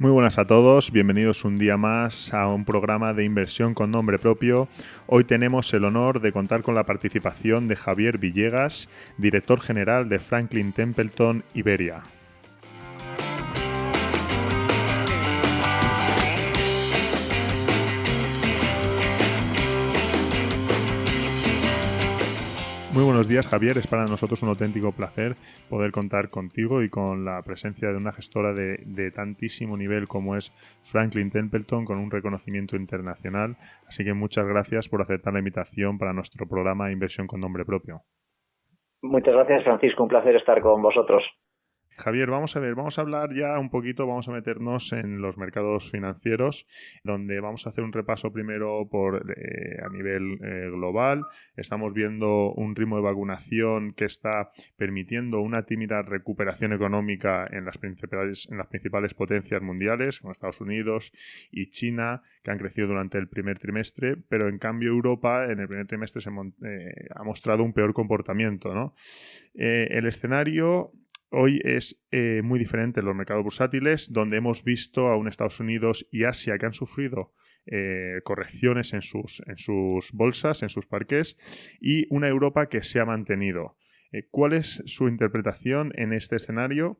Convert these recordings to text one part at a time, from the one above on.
Muy buenas a todos, bienvenidos un día más a un programa de inversión con nombre propio. Hoy tenemos el honor de contar con la participación de Javier Villegas, director general de Franklin Templeton Iberia. Muy buenos días, Javier. Es para nosotros un auténtico placer poder contar contigo y con la presencia de una gestora de tantísimo nivel como es Franklin Templeton, con un reconocimiento internacional. Así que muchas gracias por aceptar la invitación para nuestro programa Inversión con nombre propio. Muchas gracias, Francisco. Un placer estar con vosotros. Javier, vamos a hablar ya un poquito, vamos a meternos en los mercados financieros, donde vamos a hacer un repaso primero a nivel global. Estamos viendo un ritmo de vacunación que está permitiendo una tímida recuperación económica en las principales potencias mundiales, como Estados Unidos y China, que han crecido durante el primer trimestre, pero en cambio Europa en el primer trimestre ha mostrado un peor comportamiento, ¿no? El escenario hoy es muy diferente en los mercados bursátiles, donde hemos visto a un Estados Unidos y Asia que han sufrido correcciones en sus bolsas, en sus parques, y una Europa que se ha mantenido. ¿Cuál es su interpretación en este escenario?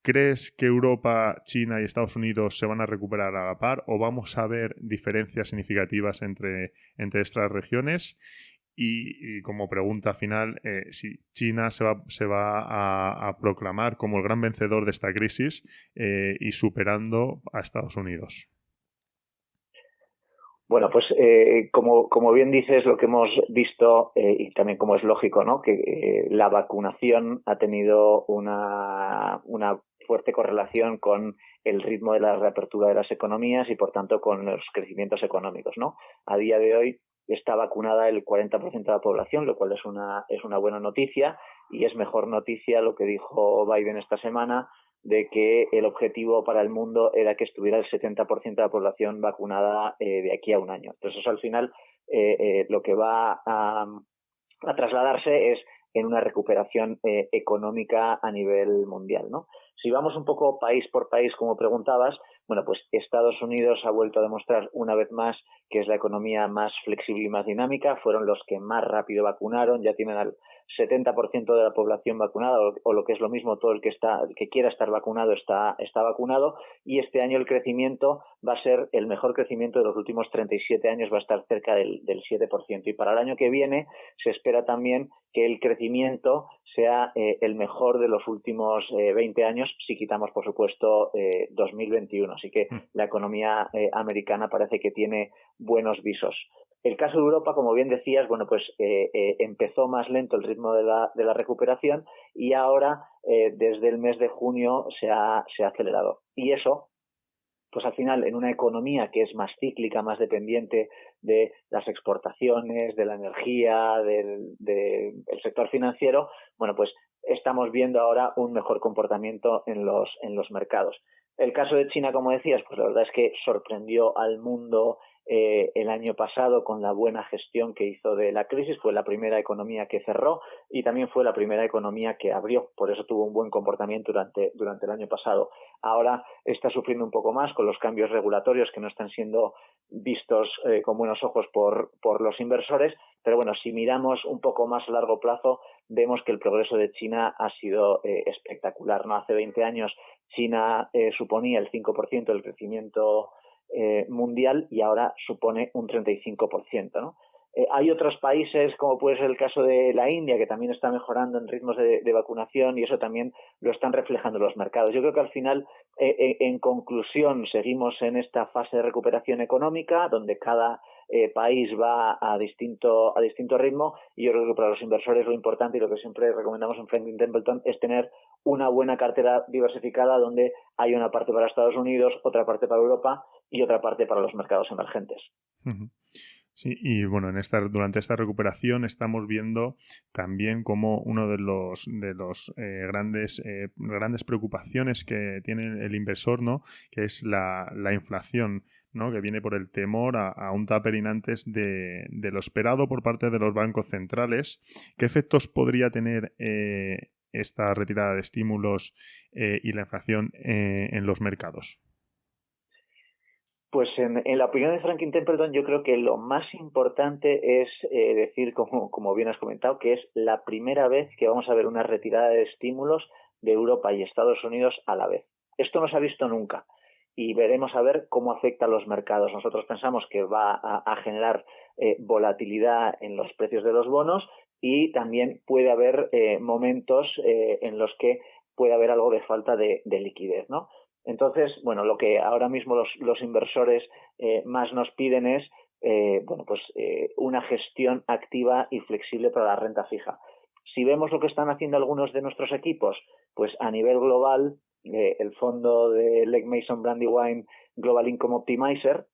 ¿Crees que Europa, China y Estados Unidos se van a recuperar a la par o vamos a ver diferencias significativas entre estas regiones? Y como pregunta final, si China se va a proclamar como el gran vencedor de esta crisis y superando a Estados Unidos. Bueno, pues como bien dices, lo que hemos visto y también como es lógico, ¿no? Que la vacunación ha tenido una fuerte correlación con el ritmo de la reapertura de las economías y, por tanto, con los crecimientos económicos, ¿no? A día de hoy está vacunada el 40% de la población, lo cual es una buena noticia, y es mejor noticia lo que dijo Biden esta semana, de que el objetivo para el mundo era que estuviera el 70% de la población vacunada de aquí a un año. Entonces, eso al final lo que va a trasladarse es en una recuperación económica a nivel mundial, ¿no? Si vamos un poco país por país, como preguntabas, bueno, pues Estados Unidos ha vuelto a demostrar una vez más que es la economía más flexible y más dinámica. Fueron los que más rápido vacunaron, ya tienen al 70% de la población vacunada, o lo que es lo mismo, todo el que quiera estar vacunado está vacunado, y este año el crecimiento va a ser el mejor crecimiento de los últimos 37 años, va a estar cerca del 7%. Y para el año que viene se espera también que el crecimiento sea el mejor de los últimos 20 años, si quitamos, por supuesto, 2021. Así que la economía americana parece que tiene buenos visos. El caso de Europa, como bien decías, bueno, pues empezó más lento el ritmo de la recuperación, y ahora, desde el mes de junio, se ha acelerado. Y eso, pues al final, en una economía que es más cíclica, más dependiente de las exportaciones, de la energía, del sector financiero, bueno, pues estamos viendo ahora un mejor comportamiento en los mercados. El caso de China, como decías, pues la verdad es que sorprendió al mundo el año pasado con la buena gestión que hizo de la crisis. Fue la primera economía que cerró y también fue la primera economía que abrió. Por eso tuvo un buen comportamiento durante el año pasado. Ahora está sufriendo un poco más con los cambios regulatorios que no están siendo vistos con buenos ojos por los inversores. Pero bueno, si miramos un poco más a largo plazo, vemos que el progreso de China ha sido espectacular, ¿no? Hace 20 años China suponía el 5% del crecimiento mundial, y ahora supone un 35%, ¿no? Hay otros países, como puede ser el caso de la India, que también está mejorando en ritmos de vacunación, y eso también lo están reflejando los mercados. Yo creo que al final, en conclusión, seguimos en esta fase de recuperación económica, donde cada país va a distinto ritmo, y yo creo que para los inversores lo importante, y lo que siempre recomendamos en Franklin Templeton, es tener una buena cartera diversificada, donde hay una parte para Estados Unidos, otra parte para Europa y otra parte para los mercados emergentes. Sí, y bueno, durante esta recuperación estamos viendo también como uno de los grandes preocupaciones que tiene el inversor, ¿no? Que es la inflación, ¿no? Que viene por el temor a un tapering antes de lo esperado por parte de los bancos centrales. ¿Qué efectos podría tener esta retirada de estímulos y la inflación en los mercados? Pues en la opinión de Franklin Templeton yo creo que lo más importante es decir, como bien has comentado, que es la primera vez que vamos a ver una retirada de estímulos de Europa y Estados Unidos a la vez. Esto no se ha visto nunca y veremos a ver cómo afecta a los mercados. Nosotros pensamos que va a generar volatilidad en los precios de los bonos y también puede haber momentos en los que puede haber algo de falta de liquidez, ¿no? Entonces, bueno, lo que ahora mismo los inversores más nos piden es una gestión activa y flexible para la renta fija. Si vemos lo que están haciendo algunos de nuestros equipos, pues a nivel global, el fondo de Legg Mason Brandywine Global Income Optimizer,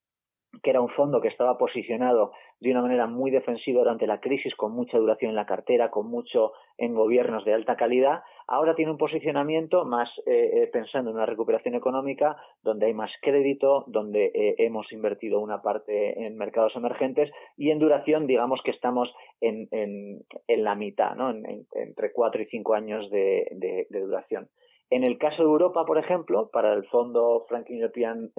que era un fondo que estaba posicionado de una manera muy defensiva durante la crisis, con mucha duración en la cartera, con mucho en gobiernos de alta calidad, ahora tiene un posicionamiento más pensando en una recuperación económica, donde hay más crédito, donde hemos invertido una parte en mercados emergentes y en duración, digamos que estamos en la mitad, ¿no? Entre 4 y 5 años de duración. En el caso de Europa, por ejemplo, para el fondo Franklin European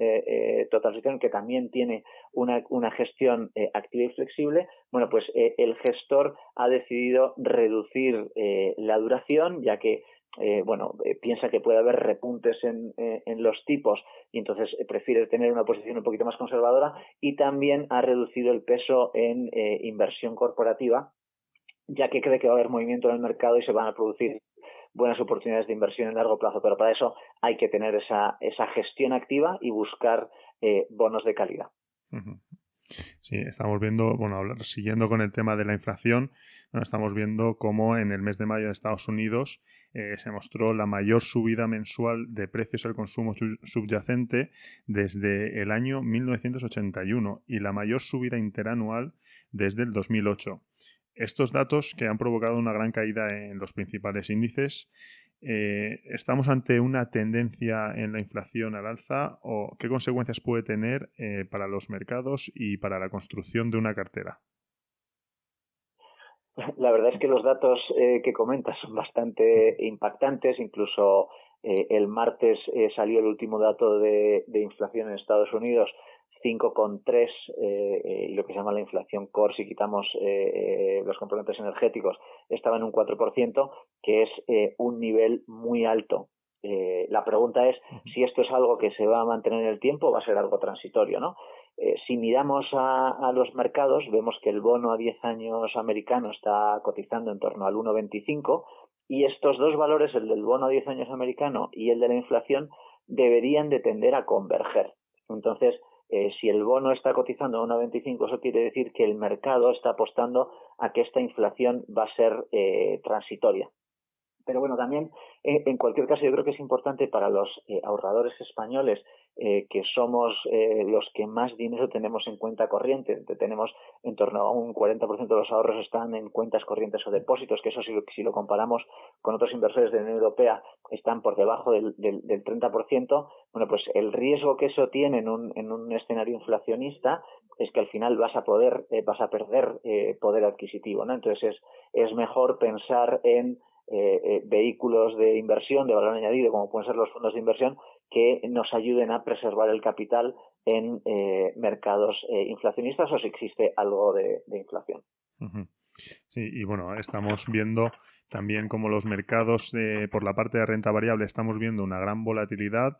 Total Return, que también tiene una gestión activa y flexible, bueno, pues el gestor ha decidido reducir la duración, ya que piensa que puede haber repuntes en los tipos y entonces prefiere tener una posición un poquito más conservadora, y también ha reducido el peso en inversión corporativa, ya que cree que va a haber movimiento en el mercado y se van a producir buenas oportunidades de inversión en largo plazo, pero para eso hay que tener esa gestión activa y buscar bonos de calidad. Uh-huh. Sí, estamos viendo, siguiendo con el tema de la inflación, estamos viendo cómo en el mes de mayo en Estados Unidos se mostró la mayor subida mensual de precios al consumo subyacente desde el año 1981 y la mayor subida interanual desde el 2008. Estos datos, que han provocado una gran caída en los principales índices, ¿estamos ante una tendencia en la inflación al alza o qué consecuencias puede tener para los mercados y para la construcción de una cartera? La verdad es que los datos que comentas son bastante impactantes. Incluso el martes salió el último dato de inflación en Estados Unidos, 5,3, y lo que se llama la inflación core, si quitamos los componentes energéticos, estaba en un 4%, que es un nivel muy alto. La pregunta es si esto es algo que se va a mantener en el tiempo o va a ser algo transitorio, ¿no? Si miramos a los mercados, vemos que el bono a 10 años americano está cotizando en torno al 1,25, y estos dos valores, el del bono a 10 años americano y el de la inflación, deberían de tender a converger. Entonces, si el bono está cotizando a 1,25, eso quiere decir que el mercado está apostando a que esta inflación va a ser transitoria. Pero bueno, también en cualquier caso yo creo que es importante para los ahorradores españoles, que somos los que más dinero tenemos en cuenta corriente. Tenemos en torno a un 40% de los ahorros están en cuentas corrientes o depósitos, que eso si lo comparamos con otros inversores de la Unión Europea están por debajo del 30%. Bueno, pues el riesgo que eso tiene en un escenario inflacionista es que al final vas a perder poder adquisitivo, ¿no? Entonces es mejor pensar en vehículos de inversión de valor añadido, como pueden ser los fondos de inversión, que nos ayuden a preservar el capital en mercados inflacionistas, o si existe algo de inflación. Uh-huh. Sí, y bueno, estamos viendo también como los mercados, por la parte de renta variable, estamos viendo una gran volatilidad.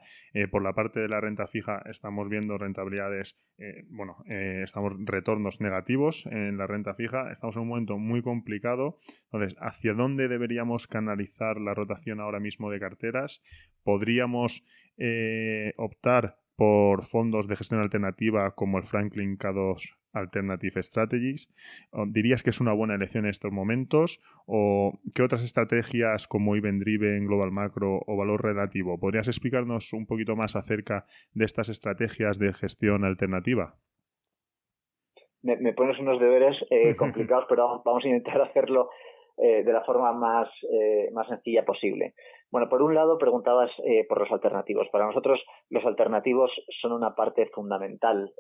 Por la parte de la renta fija, estamos viendo rentabilidades, estamos retornos negativos en la renta fija. Estamos en un momento muy complicado. Entonces, ¿hacia dónde deberíamos canalizar la rotación ahora mismo de carteras? ¿Podríamos optar por fondos de gestión alternativa como el Franklin K2 Alternative Strategies? ¿Dirías que es una buena elección en estos momentos? ¿O qué otras estrategias como Event Driven, Global Macro o Valor Relativo? ¿Podrías explicarnos un poquito más acerca de estas estrategias de gestión alternativa? Me pones unos deberes complicados, pero vamos a intentar hacerlo de la forma más sencilla posible. Bueno, por un lado preguntabas por los alternativos. Para nosotros los alternativos son una parte fundamental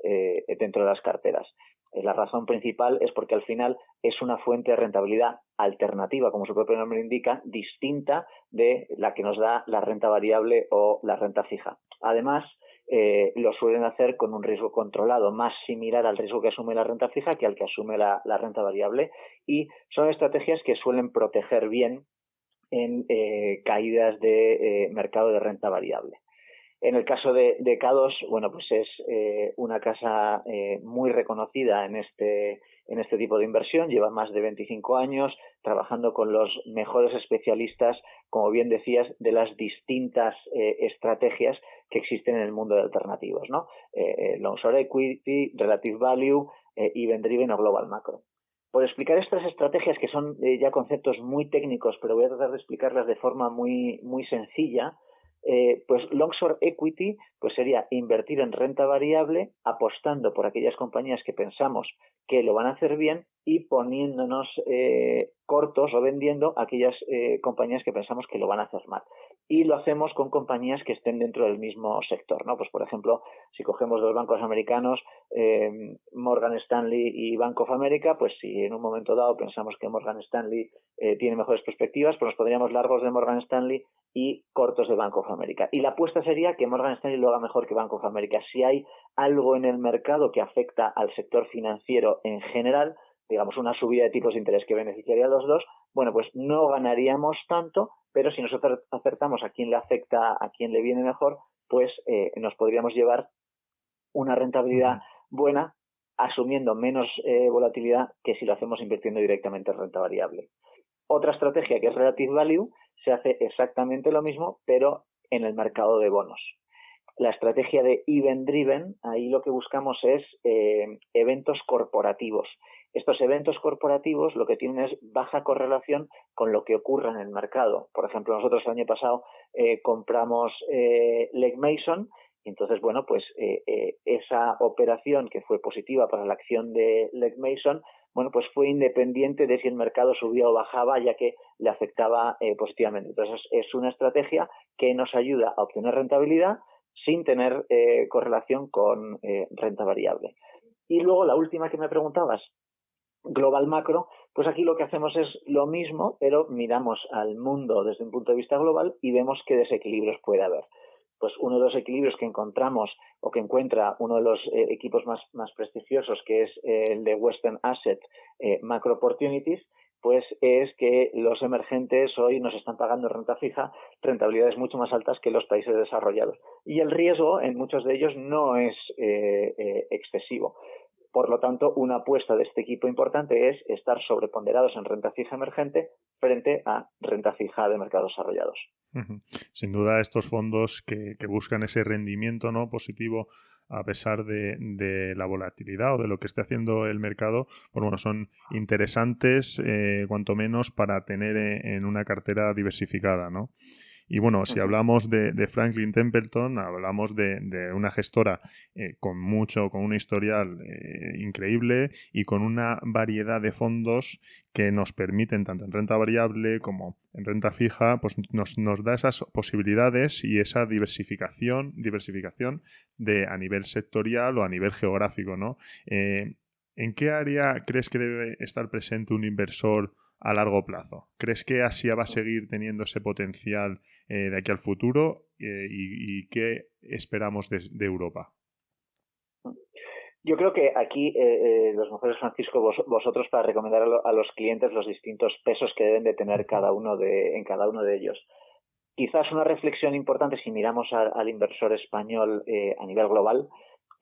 dentro de las carteras. La razón principal es porque al final es una fuente de rentabilidad alternativa, como su propio nombre indica, distinta de la que nos da la renta variable o la renta fija. Además, lo suelen hacer con un riesgo controlado, más similar al riesgo que asume la renta fija que al que asume la renta variable, y son estrategias que suelen proteger bien en caídas de mercado de renta variable. En el caso de K2, bueno, pues es una casa muy reconocida en este tipo de inversión. Lleva más de 25 años trabajando con los mejores especialistas, como bien decías, de las distintas estrategias que existen en el mundo de alternativos, ¿no? Long Short Equity, Relative Value, Event Driven o Global Macro. Por explicar estas estrategias, que son ya conceptos muy técnicos, pero voy a tratar de explicarlas de forma muy, muy sencilla. Pues long short equity pues sería invertir en renta variable apostando por aquellas compañías que pensamos que lo van a hacer bien y poniéndonos cortos o vendiendo aquellas compañías que pensamos que lo van a hacer mal. Y lo hacemos con compañías que estén dentro del mismo sector, ¿no? Pues por ejemplo, si cogemos dos bancos americanos, Morgan Stanley y Bank of America, pues si en un momento dado pensamos que Morgan Stanley tiene mejores perspectivas, pues nos pondríamos largos de Morgan Stanley y cortos de Bank of America. Y la apuesta sería que Morgan Stanley lo haga mejor que Bank of America. Si hay algo en el mercado que afecta al sector financiero en general, digamos una subida de tipos de interés que beneficiaría a los dos, bueno, pues no ganaríamos tanto, pero si nosotros acertamos a quién le afecta, a quién le viene mejor, pues nos podríamos llevar una rentabilidad buena, asumiendo menos volatilidad que si lo hacemos invirtiendo directamente en renta variable. Otra estrategia, que es Relative Value, se hace exactamente lo mismo, pero en el mercado de bonos. La estrategia de Event Driven, ahí lo que buscamos es eventos corporativos. Estos eventos corporativos lo que tienen es baja correlación con lo que ocurre en el mercado. Por ejemplo, nosotros el año pasado compramos Legg Mason, y entonces, bueno, pues esa operación que fue positiva para la acción de Legg Mason, bueno, pues fue independiente de si el mercado subía o bajaba, ya que le afectaba positivamente. Entonces, es una estrategia que nos ayuda a obtener rentabilidad sin tener correlación con renta variable. Y luego la última que me preguntabas, Global Macro, pues aquí lo que hacemos es lo mismo, pero miramos al mundo desde un punto de vista global y vemos qué desequilibrios puede haber. Pues uno de los equilibrios que encontramos o que encuentra uno de los equipos más prestigiosos, que es el de Western Asset Macro Opportunities, pues es que los emergentes hoy nos están pagando renta fija rentabilidades mucho más altas que los países desarrollados. Y el riesgo en muchos de ellos no es excesivo. Por lo tanto, una apuesta de este equipo importante es estar sobreponderados en renta fija emergente frente a renta fija de mercados desarrollados. Sin duda, estos fondos que buscan ese rendimiento, ¿no?, positivo a pesar de la volatilidad o de lo que esté haciendo el mercado, pues bueno, son interesantes, cuanto menos para tener en una cartera diversificada, ¿no? Y bueno, si hablamos de Franklin Templeton, hablamos de una gestora con un historial increíble y con una variedad de fondos que nos permiten, tanto en renta variable como en renta fija, pues nos da esas posibilidades y esa diversificación a nivel sectorial o a nivel geográfico, ¿no? ¿En qué área crees que debe estar presente un inversor a largo plazo? ¿Crees que Asia va a seguir teniendo ese potencial de aquí al futuro? ¿Y qué esperamos de Europa? Yo creo que aquí los mejores, Francisco, vosotros para recomendar a los clientes los distintos pesos que deben de tener en cada uno de ellos. Quizás una reflexión importante si miramos al inversor español a nivel global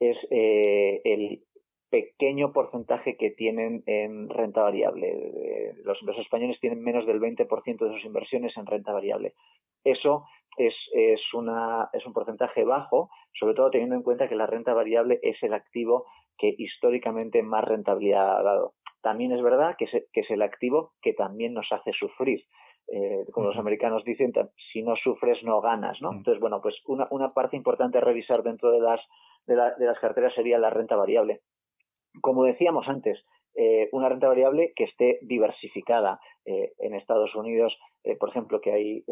es el pequeño porcentaje que tienen en renta variable. Los inversores españoles tienen menos del 20% de sus inversiones en renta variable. Eso es un porcentaje bajo, sobre todo teniendo en cuenta que la renta variable es el activo que históricamente más rentabilidad ha dado. También es verdad que es el activo que también nos hace sufrir. Como los americanos dicen, si no sufres no ganas, ¿no? Entonces, bueno, pues una parte importante a revisar dentro de las carteras sería la renta variable. Como decíamos antes, una renta variable que esté diversificada. En Estados Unidos, por ejemplo, que hay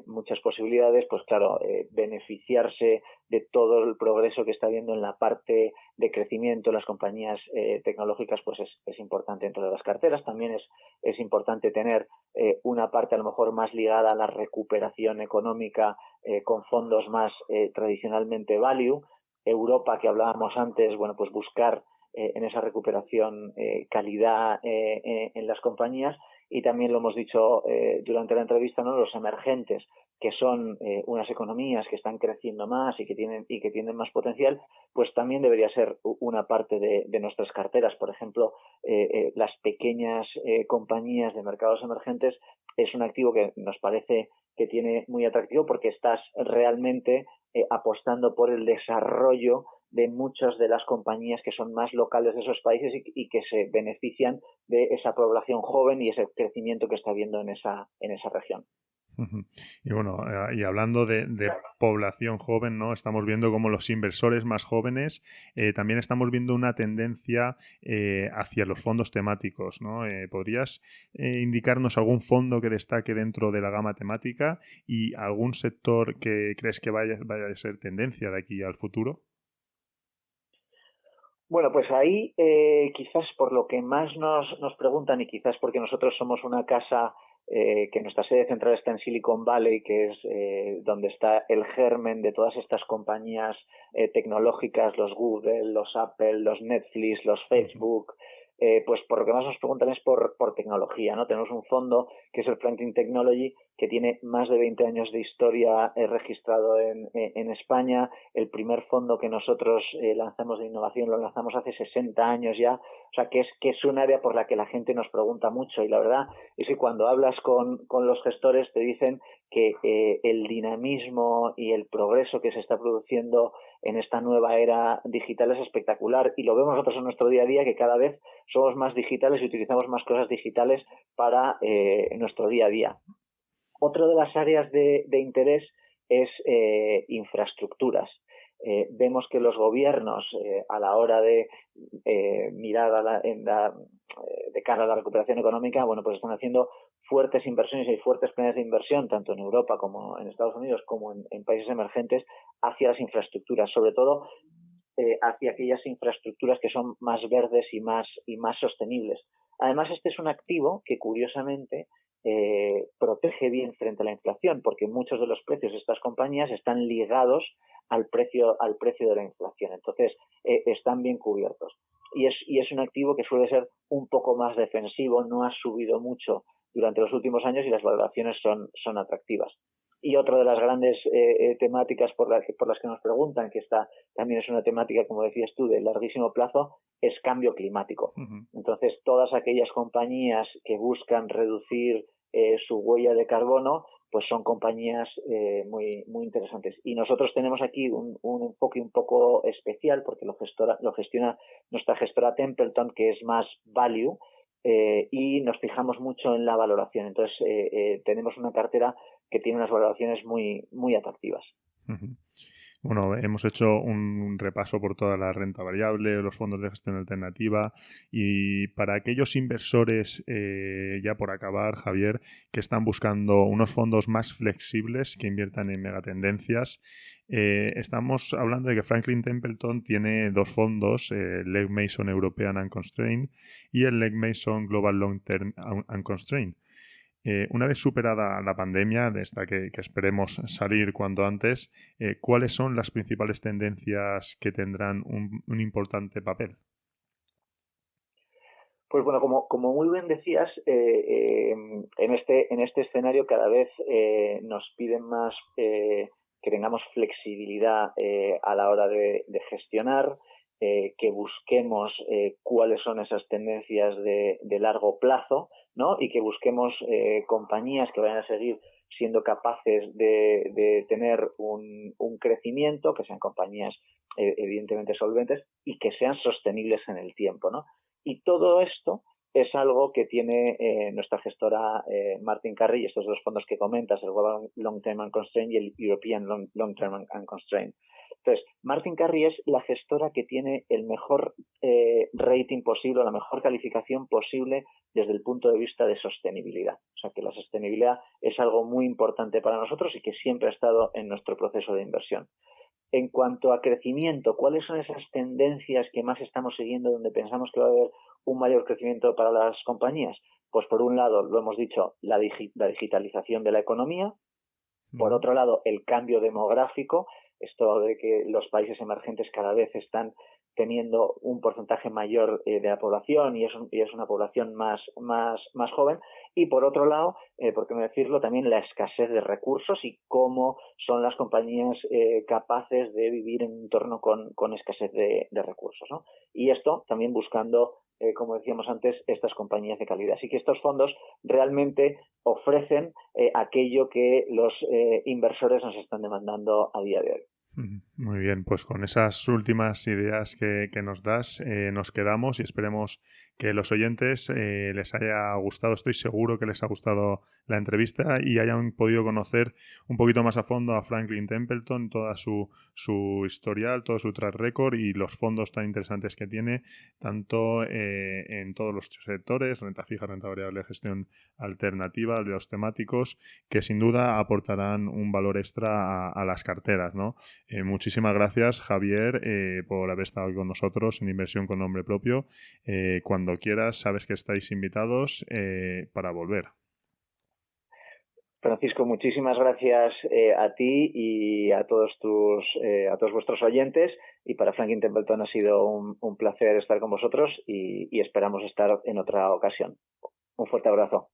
muchas posibilidades, pues claro, beneficiarse de todo el progreso que está habiendo en la parte de crecimiento en las compañías tecnológicas, pues es importante dentro de las carteras. También es importante tener una parte a lo mejor más ligada a la recuperación económica con fondos más tradicionalmente value. Europa que hablábamos antes, bueno, pues buscar en esa recuperación calidad en las compañías, y también lo hemos dicho durante la entrevista, ¿no? Los emergentes, que son unas economías que están creciendo más y que tienen más potencial, pues también debería ser una parte de nuestras carteras. Por ejemplo, las pequeñas compañías de mercados emergentes es un activo que nos parece que tiene muy atractivo, porque estás realmente apostando por el desarrollo de muchas de las compañías que son más locales de esos países y que se benefician de esa población joven y ese crecimiento que está habiendo en esa región. Y bueno, y hablando de población joven, ¿no? Estamos viendo como los inversores más jóvenes también estamos viendo una tendencia hacia los fondos temáticos, ¿no? ¿Podrías indicarnos algún fondo que destaque dentro de la gama temática y algún sector que crees que vaya a ser tendencia de aquí al futuro? Bueno, pues ahí quizás por lo que más nos preguntan, y quizás porque nosotros somos una casa que nuestra sede central está en Silicon Valley, que es donde está el germen de todas estas compañías tecnológicas, los Google, los Apple, los Netflix, los Facebook. Pues por lo que más nos preguntan es por tecnología, ¿no? Tenemos un fondo que es el Franklin Technology, que tiene más de 20 años de historia registrado en España. El primer fondo que nosotros lanzamos de innovación lo lanzamos hace 60 años ya. O sea, que es un área por la que la gente nos pregunta mucho, y la verdad es que cuando hablas con los gestores te dicen que el dinamismo y el progreso que se está produciendo en esta nueva era digital es espectacular, y lo vemos nosotros en nuestro día a día, que cada vez somos más digitales y utilizamos más cosas digitales para nuestro día a día. Otra de las áreas de interés es infraestructuras. Vemos que los gobiernos, a la hora de mirar de cara a la recuperación económica, bueno, pues están haciendo fuertes inversiones y fuertes planes de inversión, tanto en Europa como en Estados Unidos, como en países emergentes, hacia las infraestructuras, sobre todo hacia aquellas infraestructuras que son más verdes y más sostenibles. Además, este es un activo que, curiosamente, protege bien frente a la inflación, porque muchos de los precios de estas compañías están ligados al precio de la inflación. Entonces, están bien cubiertos. Y es un activo que suele ser un poco más defensivo, no ha subido mucho durante los últimos años, y las valoraciones son atractivas. Y otra de las grandes temáticas por las que nos preguntan, que esta también es una temática, como decías tú, de larguísimo plazo, es cambio climático. Uh-huh. Entonces, todas aquellas compañías que buscan reducir su huella de carbono, pues son compañías muy interesantes. Y nosotros tenemos aquí un enfoque un poco especial, porque lo gestiona nuestra gestora Templeton, que es más value, y nos fijamos mucho en la valoración. Entonces, tenemos una cartera que tiene unas valoraciones muy atractivas. Uh-huh. Bueno, hemos hecho un repaso por toda la renta variable, los fondos de gestión alternativa, y para aquellos inversores, ya por acabar, Javier, que están buscando unos fondos más flexibles que inviertan en megatendencias, estamos hablando de que Franklin Templeton tiene dos fondos, el Legg Mason European Unconstrained y el Legg Mason Global Long Term Unconstrained. Una vez superada la pandemia, de esta que esperemos salir cuanto antes, ¿cuáles son las principales tendencias que tendrán un importante papel? Pues bueno, como muy bien decías, en este escenario cada vez nos piden más que tengamos flexibilidad a la hora de gestionar, que busquemos cuáles son esas tendencias de largo plazo, ¿no? Y que busquemos compañías que vayan a seguir siendo capaces de tener un crecimiento, que sean compañías evidentemente solventes y que sean sostenibles en el tiempo, ¿no? Y todo esto es algo que tiene nuestra gestora Martin Carey, y estos dos fondos que comentas, el Global Long Term Unconstrained y el European Long Term Unconstrained. Entonces, Martin Carey es la gestora que tiene el mejor rating posible, la mejor calificación posible desde el punto de vista de sostenibilidad. O sea, que la sostenibilidad es algo muy importante para nosotros y que siempre ha estado en nuestro proceso de inversión. En cuanto a crecimiento, ¿cuáles son esas tendencias que más estamos siguiendo donde pensamos que va a haber un mayor crecimiento para las compañías? Pues por un lado, lo hemos dicho, la digitalización de la economía. Por otro lado, el cambio demográfico. esto de que los países emergentes cada vez están teniendo un porcentaje mayor de la población y es una población más joven. Y por otro lado, por qué no decirlo, también la escasez de recursos y cómo son las compañías capaces de vivir en un entorno con escasez de recursos, ¿no? Y esto también buscando, como decíamos antes, estas compañías de calidad. Así que estos fondos realmente ofrecen aquello que los inversores nos están demandando a día de hoy. Muy bien, pues con esas últimas ideas que nos das, nos quedamos y esperemos que los oyentes les haya gustado. Estoy seguro que les ha gustado la entrevista y hayan podido conocer un poquito más a fondo a Franklin Templeton, toda su historial, todo su track record y los fondos tan interesantes que tiene, tanto en todos los sectores, renta fija, renta variable, gestión alternativa, los temáticos, que sin duda aportarán un valor extra a las carteras, ¿no? Muchísimas gracias, Javier, por haber estado aquí con nosotros en Inversión con Nombre Propio. Cuando quieras, sabes que estáis invitados para volver. Francisco, muchísimas gracias a ti y a todos vuestros oyentes. Y para Franklin Templeton ha sido un placer estar con vosotros y esperamos estar en otra ocasión. Un fuerte abrazo.